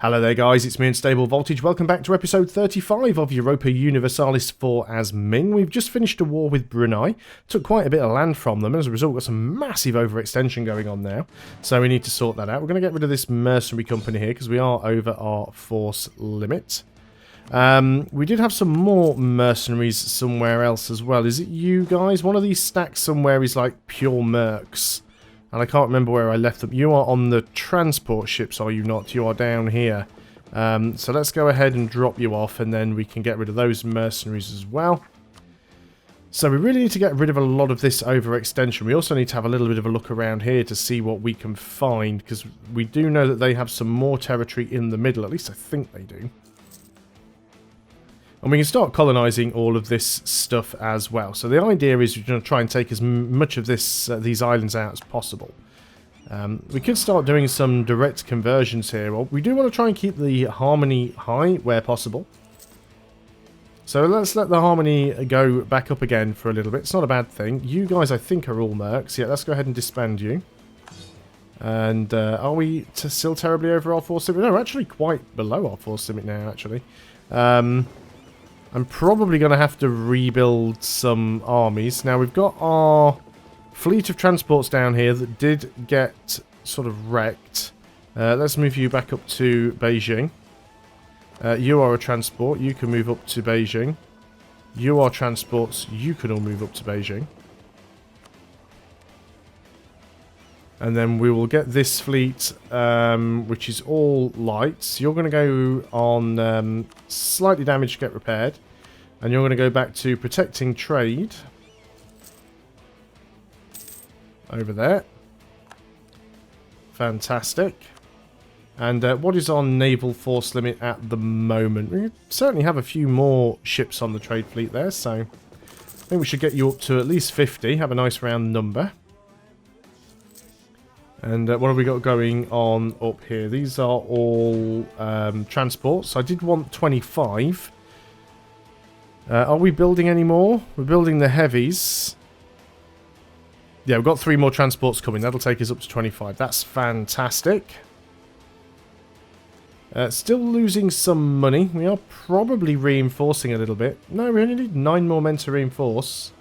Hello there guys, it's me Unstable Voltage. Welcome back to episode 35 of Europa Universalis IV as Ming. We've just finished a war with Brunei, took quite a bit of land from them, and as a result got some massive overextension going on now. So we need to sort that out. We're going to get rid of this mercenary company here because we are over our force limit. We did have some more mercenaries somewhere else as well. Is it you guys? One of these stacks somewhere is like pure mercs. And I can't remember where I left them. You are on the transport ships, are you not? You are down here. So let's go ahead and drop you off, and then we can get rid of those mercenaries as well. So we really need to get rid of a lot of this overextension. We also need to have a little bit of a look around here to see what we can find, because we do know that they have some more territory in the middle. At least I think they do. And we can start colonising all of this stuff as well. So the idea is we're going to try and take as much of this these islands out as possible. We could start doing some direct conversions here. Well, we do want to try and keep the harmony high where possible. So let's let the harmony go back up again for a little bit. It's not a bad thing. You guys, I think, are all mercs. Yeah, let's go ahead and disband you. And are we still terribly over our force limit? No, we're actually quite below our force limit now, actually. I'm probably going to have to rebuild some armies. Now, we've got our fleet of transports down here that did get sort of wrecked. Let's move you back up to Beijing. You are a transport. You can move up to Beijing. You are transports. You can all move up to Beijing. And then we will get this fleet, which is all lights. You're going to go on slightly damaged, get repaired. And you're going to go back to protecting trade. Over there. Fantastic. And what is our naval force limit at the moment? We certainly have a few more ships on the trade fleet there, so I think we should get you up to at least 50. Have a nice round number. And what have we got going on up here? These are all transports. I did want 25. Are we building any more? We're building the heavies. Yeah, we've got 3 more transports coming. That'll take us up to 25. That's fantastic. Still losing some money. We are probably reinforcing a little bit. No, we only need 9 more men to reinforce.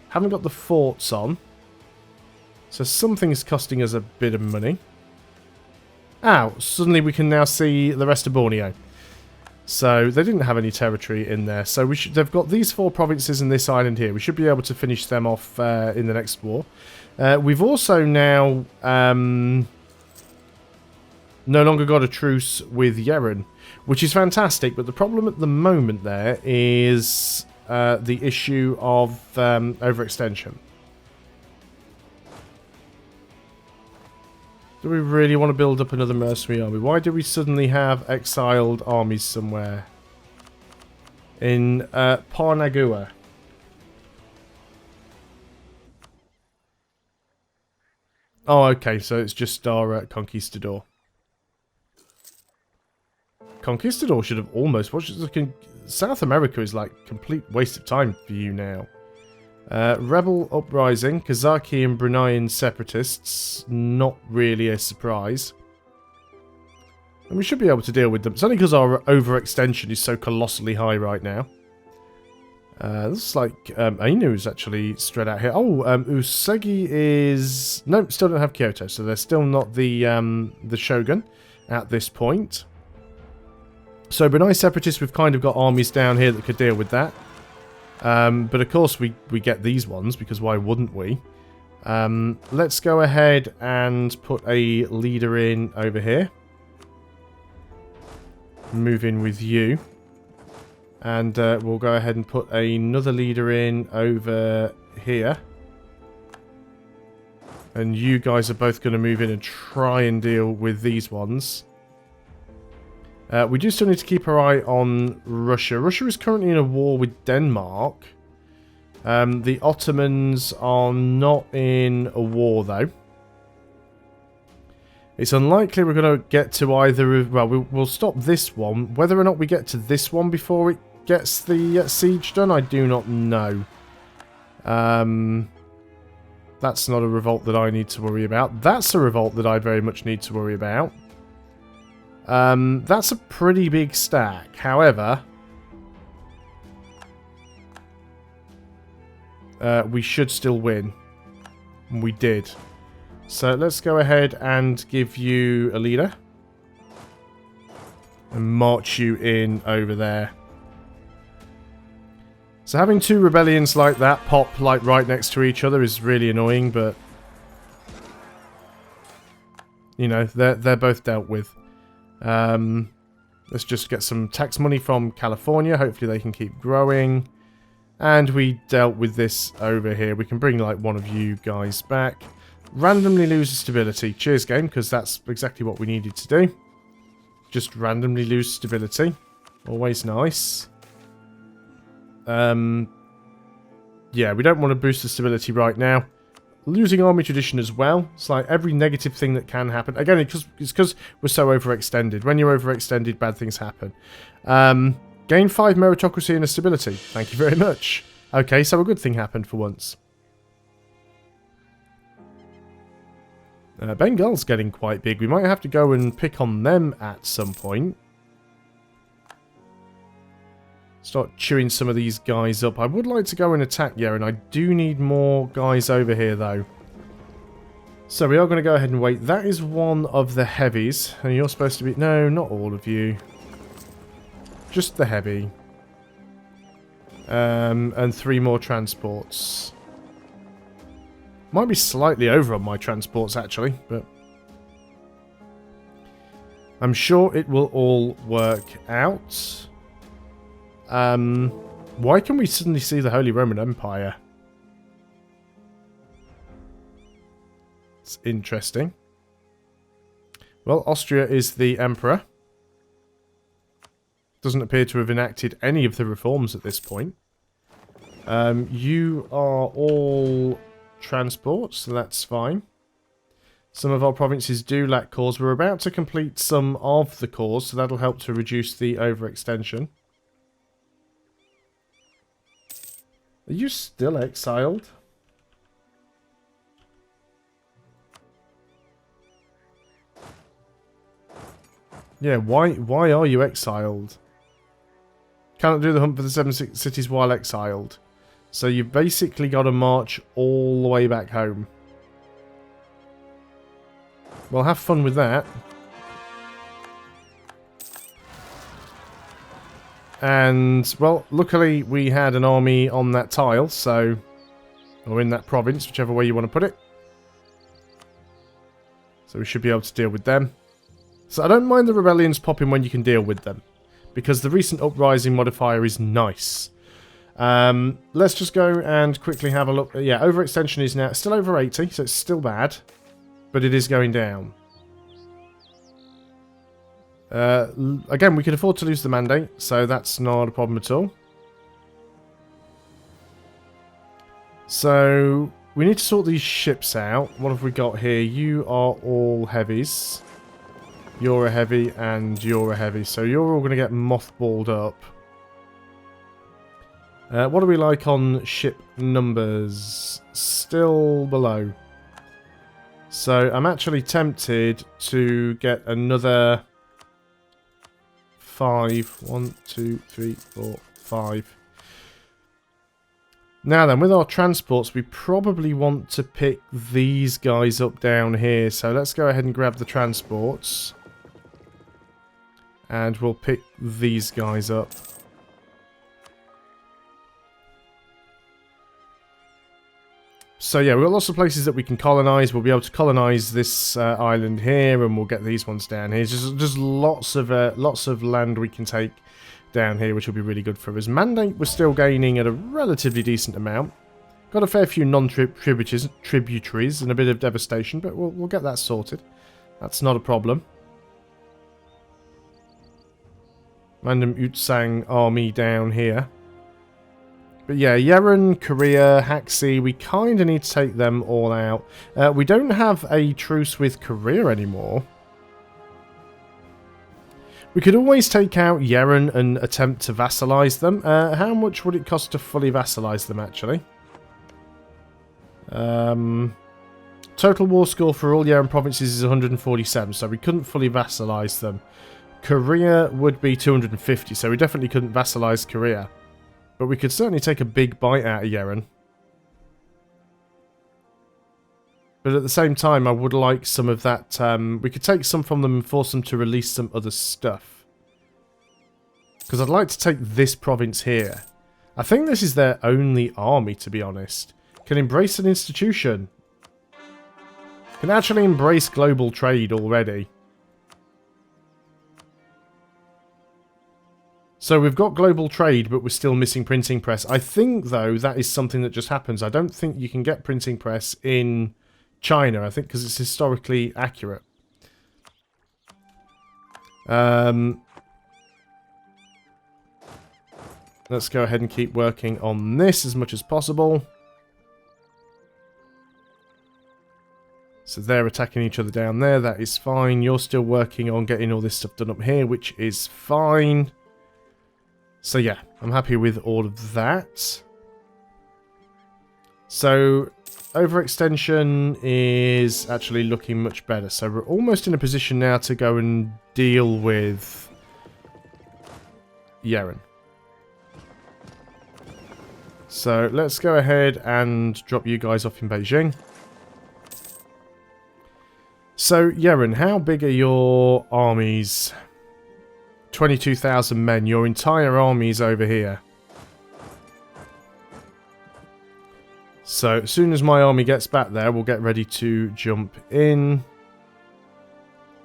Haven't got the forts on. So something's costing us a bit of money. Ow, suddenly we can now see the rest of Borneo. So they didn't have any territory in there. So they've got these 4 provinces in this island here. We should be able to finish them off in the next war. We've also now no longer got a truce with Yeran, which is fantastic. But the problem at the moment there is the issue of overextension. Do we really want to build up another mercenary army? Why do we suddenly have exiled armies somewhere? In Parnagua. Oh, okay, so it's just our Conquistador. Conquistador should have almost... South America is like a complete waste of time for you now. Rebel uprising, Kazaki and Bruneian separatists, not really a surprise. And we should be able to deal with them. It's only because our overextension is so colossally high right now. Looks like Ainu is actually straight out here. Oh, Usagi is... No, still don't have Kyoto, so they're still not the shogun at this point. So Brunei separatists, we've kind of got armies down here that could deal with that. But of course we get these ones, because why wouldn't we? Let's go ahead and put a leader in over here. Move in with you. And we'll go ahead and put another leader in over here. And you guys are both going to move in and try and deal with these ones. We do still need to keep our eye on Russia. Russia is currently in a war with Denmark. The Ottomans are not in a war, though. It's unlikely we're going to get to either of... Well, we'll stop this one. Whether or not we get to this one before it gets the siege done, I do not know. That's not a revolt that I need to worry about. That's a revolt that I very much need to worry about. That's a pretty big stack. However, we should still win. And we did. So let's go ahead and give you a leader. And march you in over there. So having two rebellions like that pop like right next to each other is really annoying, but you know, they're both dealt with. Let's just get some tax money from California. Hopefully they can keep growing. And we dealt with this over here. We can bring like one of you guys back. Randomly lose stability. Cheers, game, because that's exactly what we needed to do. Just randomly lose stability. Always nice. Yeah, we don't want to boost the stability right now. Losing army tradition as well. It's like every negative thing that can happen. Again, it's because we're so overextended. When you're overextended, bad things happen. Gain 5 meritocracy and stability. Thank you very much. Okay, so a good thing happened for once. Bengal's getting quite big. We might have to go and pick on them at some point. Start chewing some of these guys up. I would like to go and attack Yeran. I do need more guys over here, though. So we are going to go ahead and wait. That is one of the heavies. And you're supposed to be... No, not all of you. Just the heavy. And 3 more transports. Might be slightly over on my transports, actually, but I'm sure it will all work out. Why can we suddenly see the Holy Roman Empire? It's interesting. Well, Austria is the emperor. Doesn't appear to have enacted any of the reforms at this point. You are all transports, so that's fine. Some of our provinces do lack cores. We're about to complete some of the cores, so that'll help to reduce the overextension. Are you still exiled? Yeah, why are you exiled? Cannot do the hunt for the 7 cities while exiled. So you've basically got to march all the way back home. Well, have fun with that. And, well, luckily we had an army on that tile, so... Or in that province, whichever way you want to put it. So we should be able to deal with them. So I don't mind the rebellions popping when you can deal with them. Because the recent uprising modifier is nice. Let's just go and quickly have a look. Yeah, overextension is now still over 80, so it's still bad. But it is going down. Again, we can afford to lose the mandate, so that's not a problem at all. So, we need to sort these ships out. What have we got here? You are all heavies. You're a heavy, and you're a heavy. So you're all going to get mothballed up. What are we like on ship numbers? Still below. So I'm actually tempted to get another 5. 1, 2, 3, 4, 5. Now then, with our transports, we probably want to pick these guys up down here. So let's go ahead and grab the transports. And we'll pick these guys up. So yeah, we've got lots of places that we can colonize. We'll be able to colonize this island here, and we'll get these ones down here. Just lots of land we can take down here, which will be really good for us. Mandate we're still gaining at a relatively decent amount. Got a fair few non-tributaries and a bit of devastation, but we'll get that sorted. That's not a problem. Random Utsang army down here. But yeah, Yeran, Korea, Haxi, we kind of need to take them all out. We don't have a truce with Korea anymore. We could always take out Yeran and attempt to vassalize them. How much would it cost to fully vassalize them, actually? Total war score for all Yeran provinces is 147, so we couldn't fully vassalize them. Korea would be 250, so we definitely couldn't vassalize Korea. But we could certainly take a big bite out of Yeran. But at the same time, I would like some of that... we could take some from them and force them to release some other stuff. Because I'd like to take this province here. I think this is their only army, to be honest. Can embrace an institution. Can actually embrace global trade already. So we've got global trade, but we're still missing printing press. I think, though, that is something that just happens. I don't think you can get printing press in China, I think, because it's historically accurate. Let's go ahead and keep working on this as much as possible. So they're attacking each other down there. That is fine. You're still working on getting all this stuff done up here, which is fine. So yeah, I'm happy with all of that. So overextension is actually looking much better. So we're almost in a position now to go and deal with Yeran. So let's go ahead and drop you guys off in Beijing. So Yeran, how big are your armies? 22,000 men. Your entire army is over here. So as soon as my army gets back there, we'll get ready to jump in.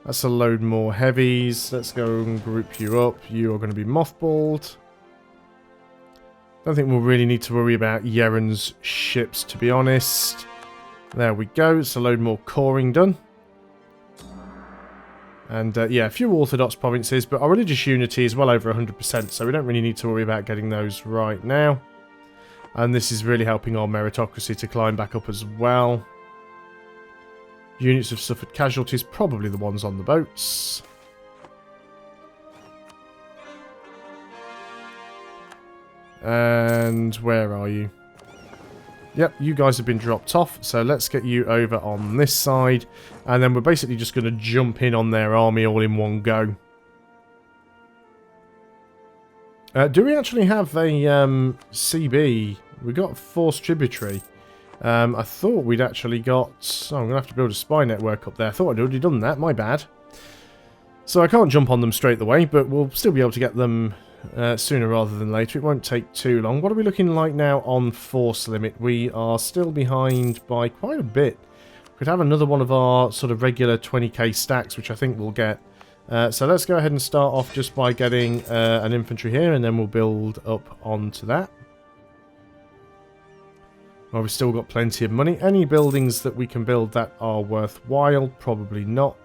That's a load more heavies. Let's go and group you up. You are going to be mothballed. Don't think we'll really need to worry about Yeran's ships, to be honest. There we go. It's a load more coring done. And yeah, a few Orthodox provinces, but our religious unity is well over 100%, so we don't really need to worry about getting those right now. And this is really helping our meritocracy to climb back up as well. Units have suffered casualties, probably the ones on the boats. And where are you? Yep, you guys have been dropped off, so let's get you over on this side. And then we're basically just going to jump in on their army all in one go. Do we actually have a CB? We got Force Tributary. I thought we'd actually got... Oh, I'm going to have to build a spy network up there. I thought I'd already done that, my bad. So I can't jump on them straight away, but we'll still be able to get them... sooner rather than later. It won't take too long. What are we looking like now on force limit? We are still behind by quite a bit. We could have another one of our sort of regular 20k stacks, which I think we'll get. So let's go ahead and start off just by getting an infantry here, and then we'll build up onto that. Well, we've still got plenty of money. Any buildings that we can build that are worthwhile? Probably not.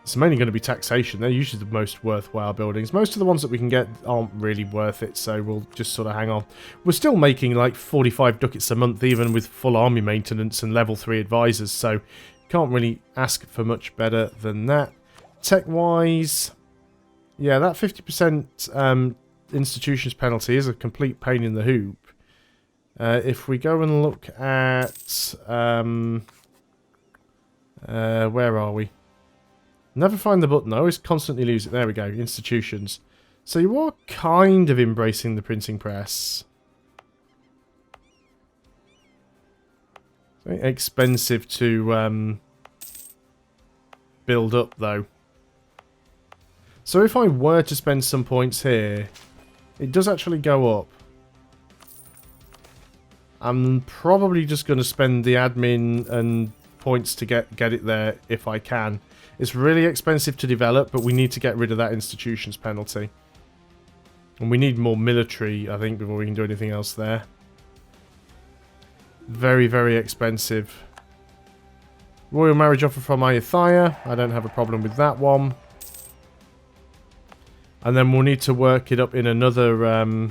It's mainly going to be taxation. They're usually the most worthwhile buildings. Most of the ones that we can get aren't really worth it, so we'll just sort of hang on. We're still making like 45 ducats a month, even with full army maintenance and level 3 advisors, so can't really ask for much better than that. Tech-wise, yeah, that 50% institutions penalty is a complete pain in the hoop. If we go and look at... where are we? Never find the button. I always constantly lose it. There we go. Institutions. So you are kind of embracing the printing press. It's very expensive to build up, though. So if I were to spend some points here, it does actually go up. I'm probably just going to spend the admin and points to get it there if I can. It's really expensive to develop, but we need to get rid of that institutions penalty. And we need more military, I think, before we can do anything else there. Very, very expensive. Royal marriage offer from Ayathaya. I don't have a problem with that one. And then we'll need to work it up in another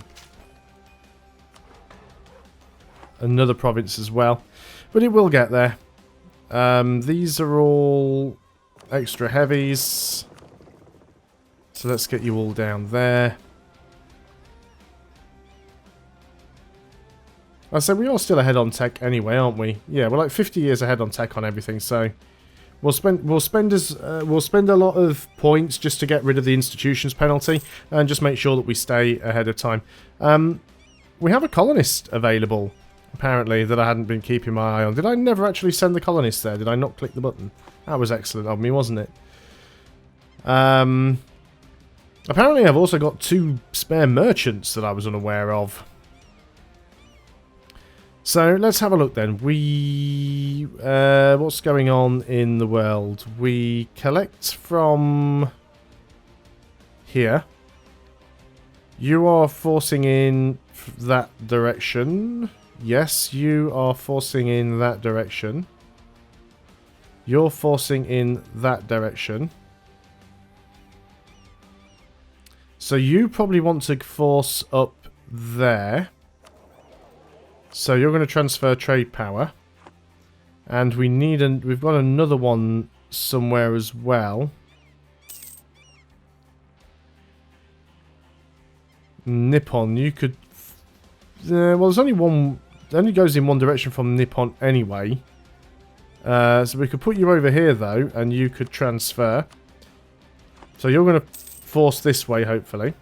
another province as well. But it will get there. These are all... extra heavies. So let's get you all down there. I said we are still ahead on tech anyway, aren't we? Yeah, we're like 50 years ahead on tech on everything, so We'll spend a lot of points just to get rid of the institutions penalty and just make sure that we stay ahead of time. We have a colonist available, apparently, that I hadn't been keeping my eye on. Did I never actually send the colonist there? Did I not click the button? That was excellent of me, wasn't it? Apparently I've also got 2 spare merchants that I was unaware of. So let's have a look then. What's going on in the world? We collect from here. You are forcing in that direction. Yes, you are forcing in that direction. You're forcing in that direction. So you probably want to force up there. So you're going to transfer trade power. And we need we've got another one somewhere as well. Nippon, you could... well, there's only one... It only goes in one direction from Nippon anyway. So we could put you over here, though, and you could transfer. So you're going to force this way, hopefully.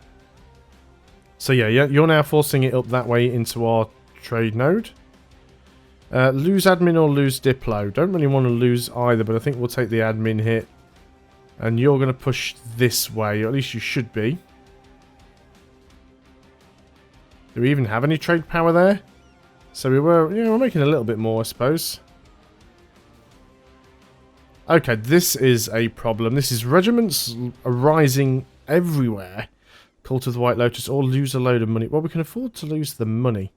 So yeah, you're now forcing it up that way into our trade node. Lose admin or lose Diplo. Don't really want to lose either, but I think we'll take the admin hit. And you're going to push this way, or at least you should be. Do we even have any trade power there? So we're making a little bit more, I suppose. Okay, this is a problem. This is regiments arising everywhere. Cult of the White Lotus, or lose a load of money. Well, we can afford to lose the money.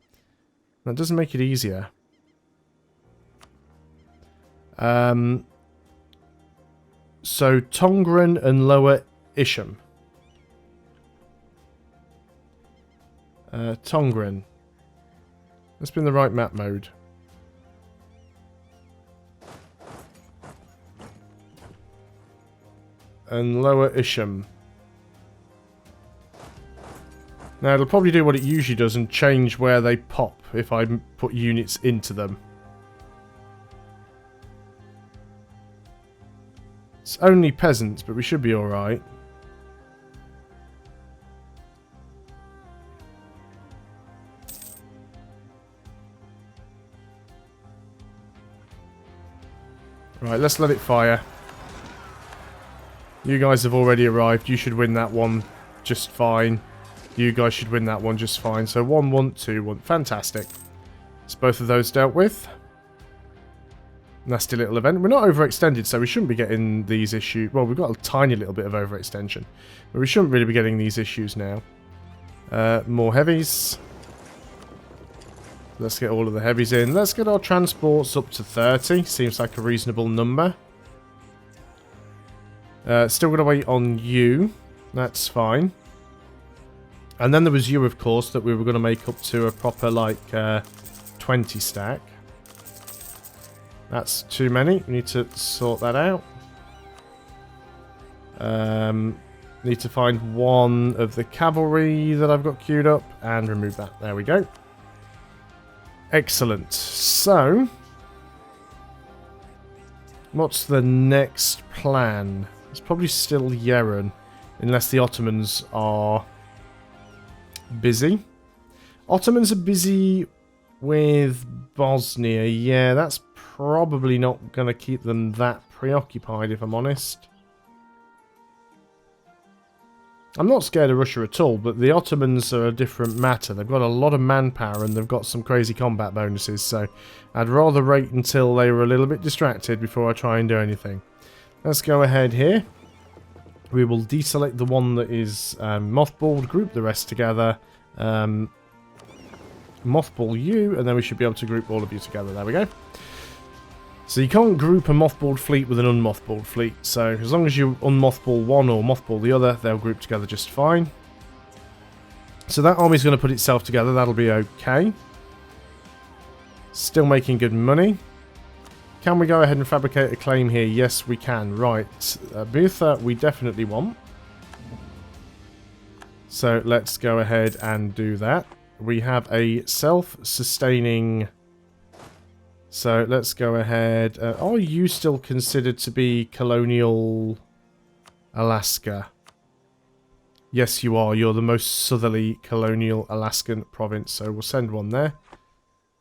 That doesn't make it easier. So Tongren and Lower Isham. Tongren. Let's be in the right map mode. And Lower Isham. Now it'll probably do what it usually does and change where they pop if I put units into them. It's only peasants, but we should be alright. Right, let's let it fire. You guys have already arrived. You should win that one just fine. You guys should win that one just fine. So 1, 1, 2, 1. Fantastic. It's both of those dealt with. Nasty little event. We're not overextended, so we shouldn't be getting these issues. Well, we've got a tiny little bit of overextension. But we shouldn't really be getting these issues now. More heavies. Let's get all of the heavies in. Let's get our transports up to 30. Seems like a reasonable number. Still going to wait on you. That's fine. And then there was you, of course, that we were going to make up to a proper, like, 20 stack. That's too many. We need to sort that out. Need to find one of the cavalry that I've got queued up and remove that. There we go. Excellent. So, what's the next plan? It's probably still Yeran, unless the Ottomans are busy. Ottomans are busy with Bosnia. Yeah, that's probably not going to keep them that preoccupied, if I'm honest. I'm not scared of Russia at all, but the Ottomans are a different matter. They've got a lot of manpower and they've got some crazy combat bonuses, so I'd rather wait until they were a little bit distracted before I try and do anything. Let's go ahead here. We will deselect the one that is mothballed, group the rest together, mothball you, and then we should be able to group all of you together. There we go. So you can't group a mothballed fleet with an unmothballed fleet, so as long as you unmothball one or mothball the other, they'll group together just fine. So that army's going to put itself together, that'll be okay. Still making good money. Can we go ahead and fabricate a claim here? Yes, we can. Right. Butha, we definitely want. So let's go ahead and do that. We have a self-sustaining So let's go ahead. Are you still considered to be Colonial Alaska? Yes, you are. You're the most southerly Colonial Alaskan province. So we'll send one there.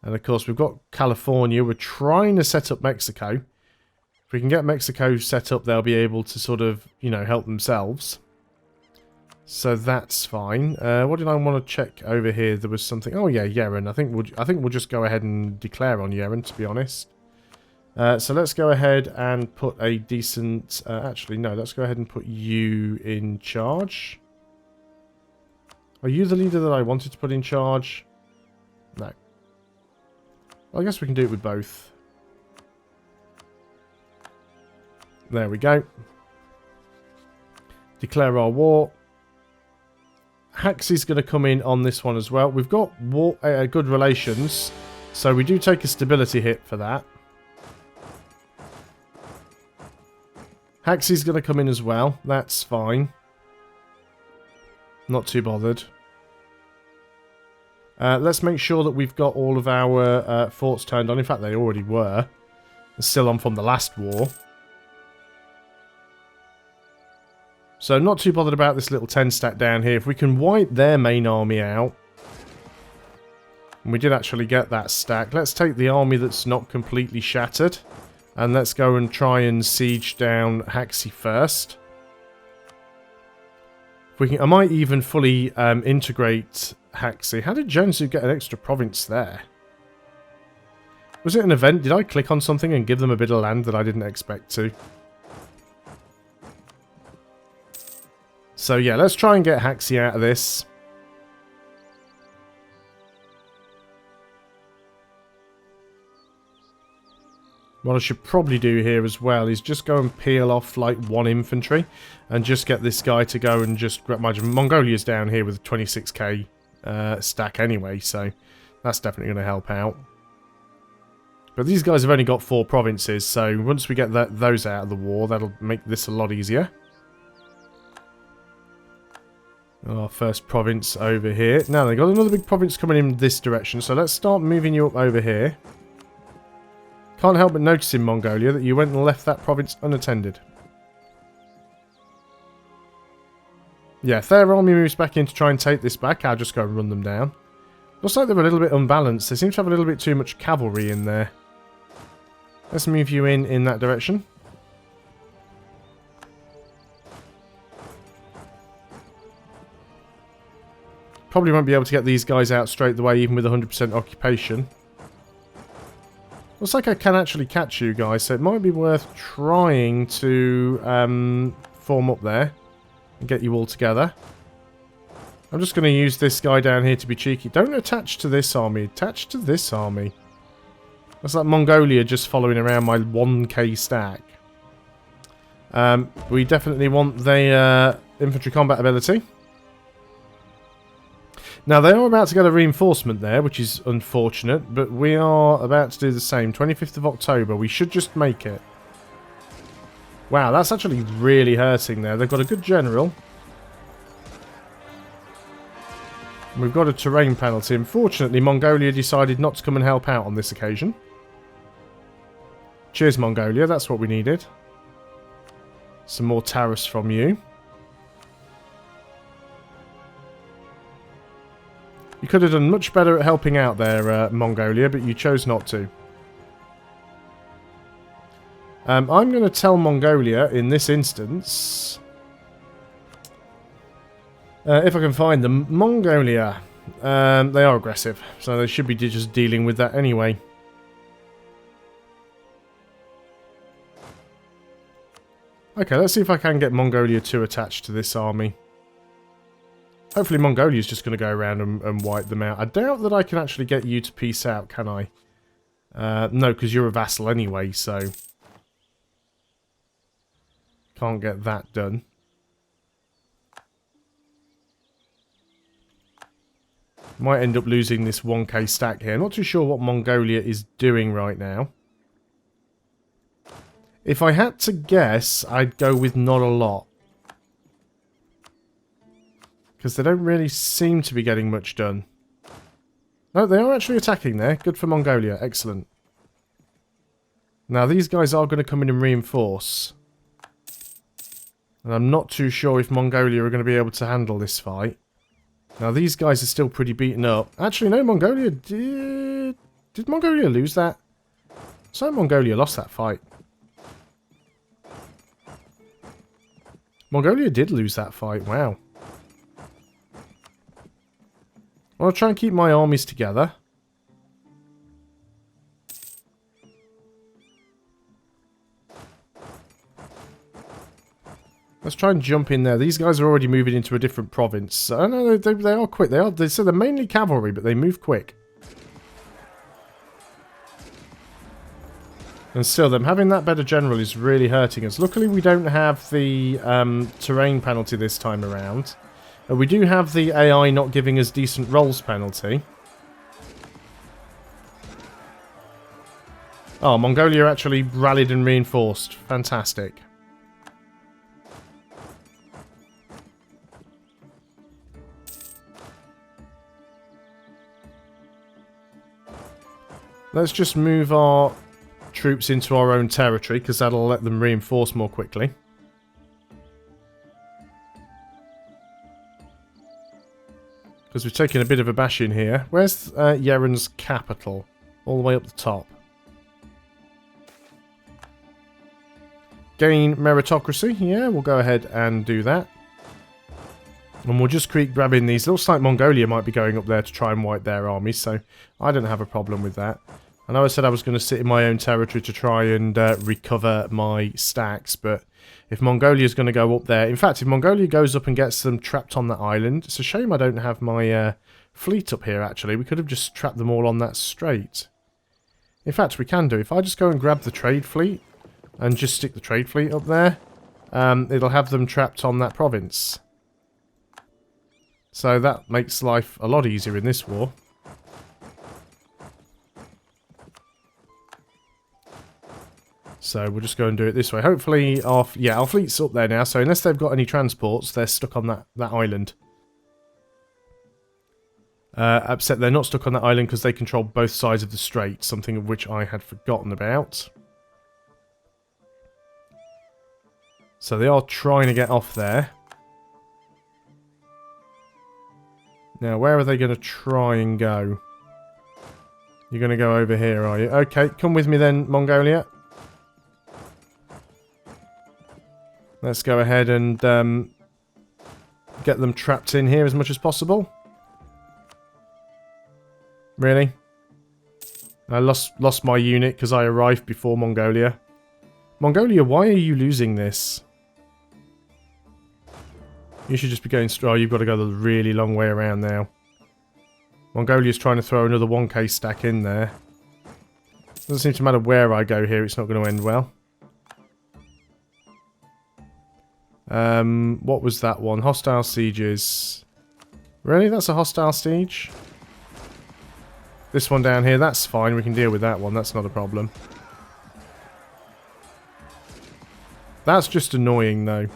And of course, we've got California. We're trying to set up Mexico. If we can get Mexico set up, they'll be able to sort of, you know, help themselves. So that's fine. What did I want to check over here? There was something. Oh yeah, Yeran. I think we'll just go ahead and declare on Yeran, to be honest. So let's go ahead and put a decent. Actually, no. Let's go ahead and put you in charge. Are you the leader that I wanted to put in charge? No. Well, I guess we can do it with both. There we go. Declare our war. Haxi's going to come in on this one as well. We've got good relations, so we do take a stability hit for that. Haxi's going to come in as well. That's fine. Not too bothered. Let's make sure that we've got all of our forts turned on. In fact, they already were. They're still on from the last war. So not too bothered about this little 10 stack down here. If we can wipe their main army out. And we did actually get that stack. Let's take the army that's not completely shattered. And let's go and try and siege down Haxi first. If we can, I might even fully integrate Haxi. How did Jonesu get an extra province there? Was it an event? Did I click on something and give them a bit of land that I didn't expect to? So yeah, let's try and get Haxi out of this. What I should probably do here as well is just go and peel off like one infantry and just get this guy to go and just grab my... Mongolia's down here with a 26k stack anyway, so that's definitely going to help out. But these guys have only got 4 provinces, so once we get those out of the war, that'll make this a lot easier. Our first province over here. Now, they've got another big province coming in this direction, so let's start moving you up over here. Can't help but notice in Mongolia that you went and left that province unattended. Yeah, if their army moves back in to try and take this back, I'll just go and run them down. Looks like they're a little bit unbalanced. They seem to have a little bit too much cavalry in there. Let's move you in that direction. Probably won't be able to get these guys out straight away, even with 100% occupation. Looks like I can actually catch you guys, so it might be worth trying to form up there and get you all together. I'm just going to use this guy down here to be cheeky. Don't attach to this army. Attach to this army. That's like Mongolia just following around my 1k stack. We definitely want the infantry combat ability. Now, they are about to get a reinforcement there, which is unfortunate, but we are about to do the same. 25th of October, we should just make it. Wow, that's actually really hurting there. They've got a good general. We've got a terrain penalty. Unfortunately, Mongolia decided not to come and help out on this occasion. Cheers, Mongolia. That's what we needed. Some more tariffs from you. You could have done much better at helping out there, Mongolia, but you chose not to. I'm going to tell Mongolia, in this instance... if I can find them. Mongolia. They are aggressive, so they should be just dealing with that anyway. Okay, let's see if I can get Mongolia 2 attached to this army. Hopefully Mongolia's just going to go around and wipe them out. I doubt that I can actually get you to peace out, can I? No, because you're a vassal anyway, so... Can't get that done. Might end up losing this 1k stack here. Not too sure what Mongolia is doing right now. If I had to guess, I'd go with not a lot. Because they don't really seem to be getting much done. No, they are actually attacking there. Good for Mongolia. Excellent. Now these guys are going to come in and reinforce. And I'm not too sure if Mongolia are going to be able to handle this fight. Now these guys are still pretty beaten up. Actually no, Mongolia did... Did Mongolia lose that? So Mongolia lost that fight. Mongolia did lose that fight, wow. Well, I'll try and keep my armies together. Let's try and jump in there. These guys are already moving into a different province. I know they are quick. So they're mainly cavalry, but they move quick. And still, them having that better general is really hurting us. Luckily, we don't have the terrain penalty this time around. We do have the AI not giving us decent rolls penalty. Oh, Mongolia actually rallied and reinforced. Fantastic. Let's just move our troops into our own territory, because that'll let them reinforce more quickly. Because we've taken a bit of a bash in here. Where's Yeran's capital? All the way up the top. Gain meritocracy. Yeah, we'll go ahead and do that. And we'll just keep grabbing these. Looks like Mongolia might be going up there to try and wipe their army, so I don't have a problem with that. I know I said I was going to sit in my own territory to try and recover my stacks, but if Mongolia is going to go up there... In fact, if Mongolia goes up and gets them trapped on that island, it's a shame I don't have my fleet up here, actually. We could have just trapped them all on that strait. In fact, we can do. If I just go and grab the trade fleet and just stick the trade fleet up there, it'll have them trapped on that province. So that makes life a lot easier in this war. So we'll just go and do it this way. Hopefully, our fleet's up there now. So unless they've got any transports, they're stuck on that island. Except they're not stuck on that island because they control both sides of the strait. Something of which I had forgotten about. So they are trying to get off there. Now, where are they going to try and go? You're going to go over here, are you? Okay, come with me then, Mongolia. Let's go ahead and get them trapped in here as much as possible. Really? I lost my unit because I arrived before Mongolia. Mongolia, why are you losing this? You should just be going... Oh, you've got to go the really long way around now. Mongolia's trying to throw another 1k stack in there. Doesn't seem to matter where I go here, it's not going to end well. What was that one? Hostile sieges. Really? That's a hostile siege? This one down here, that's fine. We can deal with that one. That's not a problem. That's just annoying, though.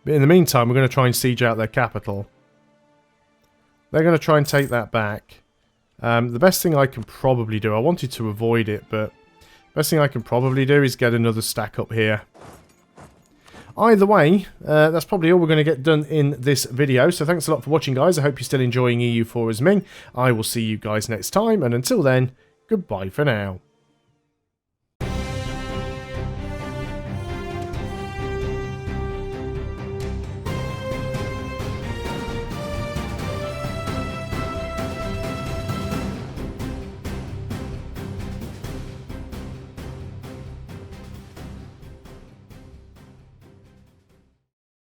But in the meantime, we're going to try and siege out their capital. They're going to try and take that back. The best thing I can probably do... I wanted to avoid it, but... the best thing I can probably do is get another stack up here. Either way, that's probably all we're going to get done in this video. So thanks a lot for watching, guys. I hope you're still enjoying EU4 as Ming. I will see you guys next time. And until then, goodbye for now.